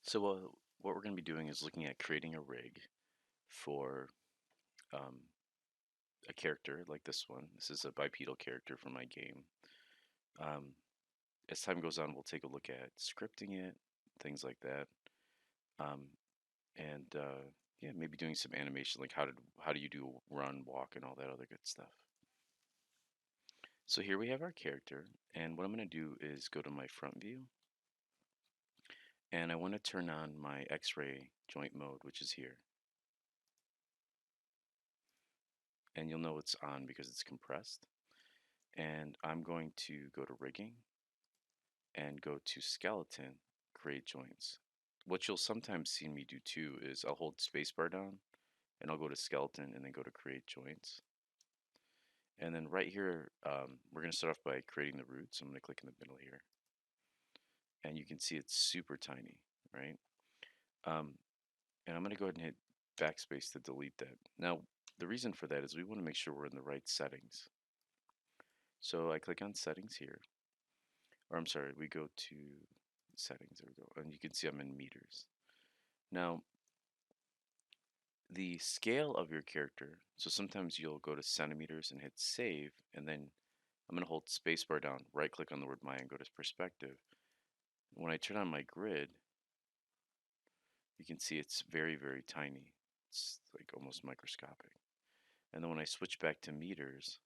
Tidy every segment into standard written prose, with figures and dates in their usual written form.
So what we're going to be doing is looking at creating a rig for um, a character like this one. This is a bipedal character from my game. Um, as time goes on, we'll take a look at scripting it, things like that, um, and yeah, maybe doing some animation, like how do you do run, walk, and all that other good stuff. So here we have our character, and what I'm going to do is go to my front view, and I want to turn on my X-ray joint mode, which is here. And you'll know it's on because it's compressed. And I'm going to go to rigging and go to skeleton, create joints. What you'll sometimes see me do too is I'll hold spacebar down and I'll go to skeleton and then go to create joints. And then right here, we're going to start off by creating the root. So I'm going to click in the middle here. And you can see it's super tiny, right? Um, and I'm going to go ahead and hit backspace to delete that. Now, the reason for that is we want to make sure we're in the right settings. So I click on settings here, or I'm sorry, we go to settings, there we go, and you can see I'm in meters. Now, the scale of your character, so sometimes you'll go to centimeters and hit save, and then I'm going to hold spacebar down, right click on the word my, and go to perspective. When I turn on my grid, you can see it's very, very tiny. It's like almost microscopic. And then when I switch back to meters,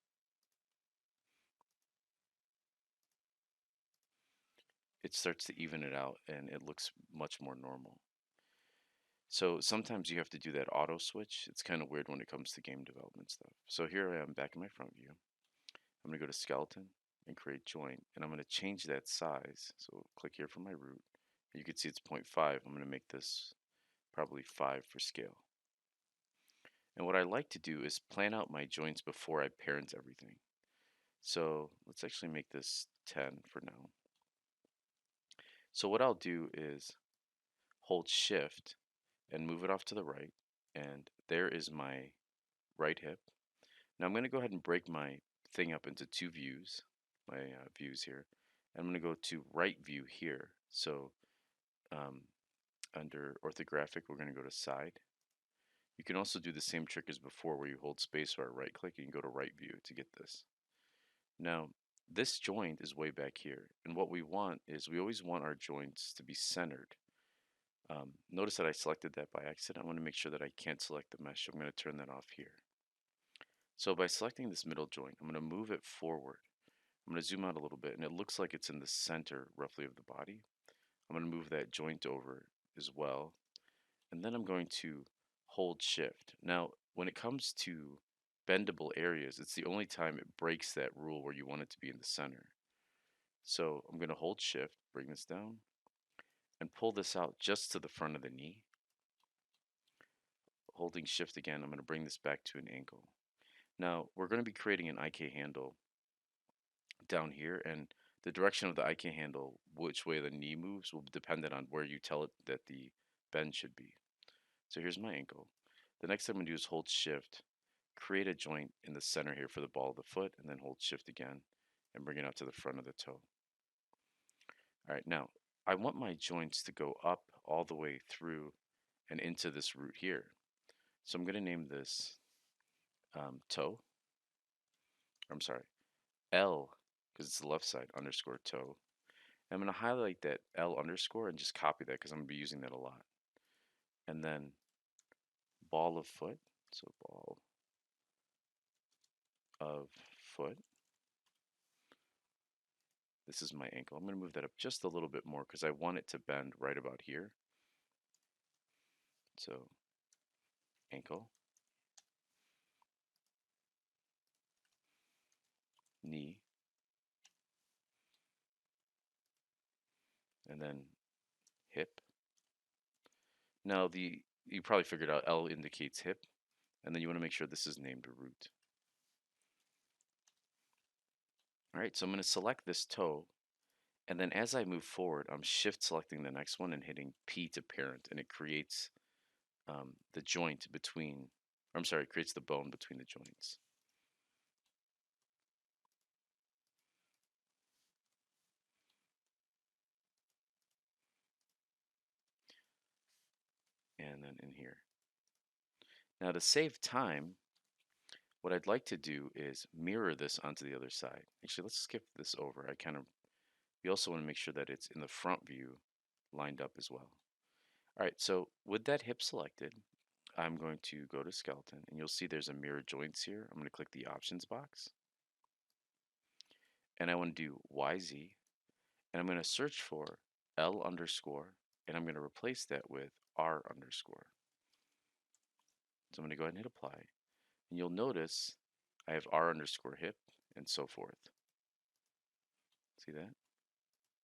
it starts to even it out and it looks much more normal. So sometimes you have to do that auto switch. It's kind of weird when it comes to game development stuff. So here I am back in my front view. I'm going to go to skeleton and create joint, and I'm going to change that size. So click here for my root. You can see it's 0.5. I'm going to make this probably 5 for scale. And what I like to do is plan out my joints before I parent everything. So let's actually make this 10 for now. So what I'll do is hold shift and move it off to the right, and there is my right hip. Now I'm going to go ahead and break my thing up into two views, my views here. And I'm going to go to right view here. So um, under orthographic, we're going to go to side. You can also do the same trick as before where you hold space or right click and you can go to right view to get this. Now, this joint is way back here. And what we want is we always want our joints to be centered. Notice that I selected that by accident. I want to make sure that I can't select the mesh. I'm going to turn that off here. So by selecting this middle joint, I'm going to move it forward. I'm going to zoom out a little bit, and it looks like it's in the center, roughly, of the body. I'm going to move that joint over as well, and then I'm going to hold shift. Now, when it comes to bendable areas, it's the only time it breaks that rule where you want it to be in the center. So I'm going to hold shift, bring this down, and pull this out just to the front of the knee. Holding shift again, I'm going to bring this back to an ankle. Now, we're going to be creating an IK handle down here, and the direction of the IK handle, which way the knee moves, will be dependent on where you tell it that the bend should be. So here's my ankle. The next thing I'm going to do is hold shift, create a joint in the center here for the ball of the foot, and then hold shift again and bring it out to the front of the toe. All right, now I want my joints to go up all the way through and into this root here. So I'm going to name this toe. I'm sorry, L, because it's the left side, underscore toe. I'm going to highlight that L underscore and just copy that because I'm going to be using that a lot. And then ball of foot, so ball of foot. This is my ankle. I'm going to move that up just a little bit more because I want it to bend right about here. So ankle, knee, and then hip. Now you probably figured out L indicates hip, and then you want to make sure this is named root. All right, so I'm going to select this toe, and then as I move forward, I'm shift selecting the next one and hitting P to parent, and it creates the joint between, or I'm sorry, it creates the bone between the joints. and then in here. Now to save time, what I'd like to do is mirror this onto the other side. Actually, let's skip this over. We also want to make sure that it's in the front view lined up as well. All right, so with that hip selected, I'm going to go to skeleton and you'll see there's a mirror joints here. I'm going to click the options box and I want to do YZ and I'm going to search for L underscore and I'm going to replace that with R underscore. So I'm going to go ahead and hit apply and you'll notice I have R underscore hip and so forth. See that?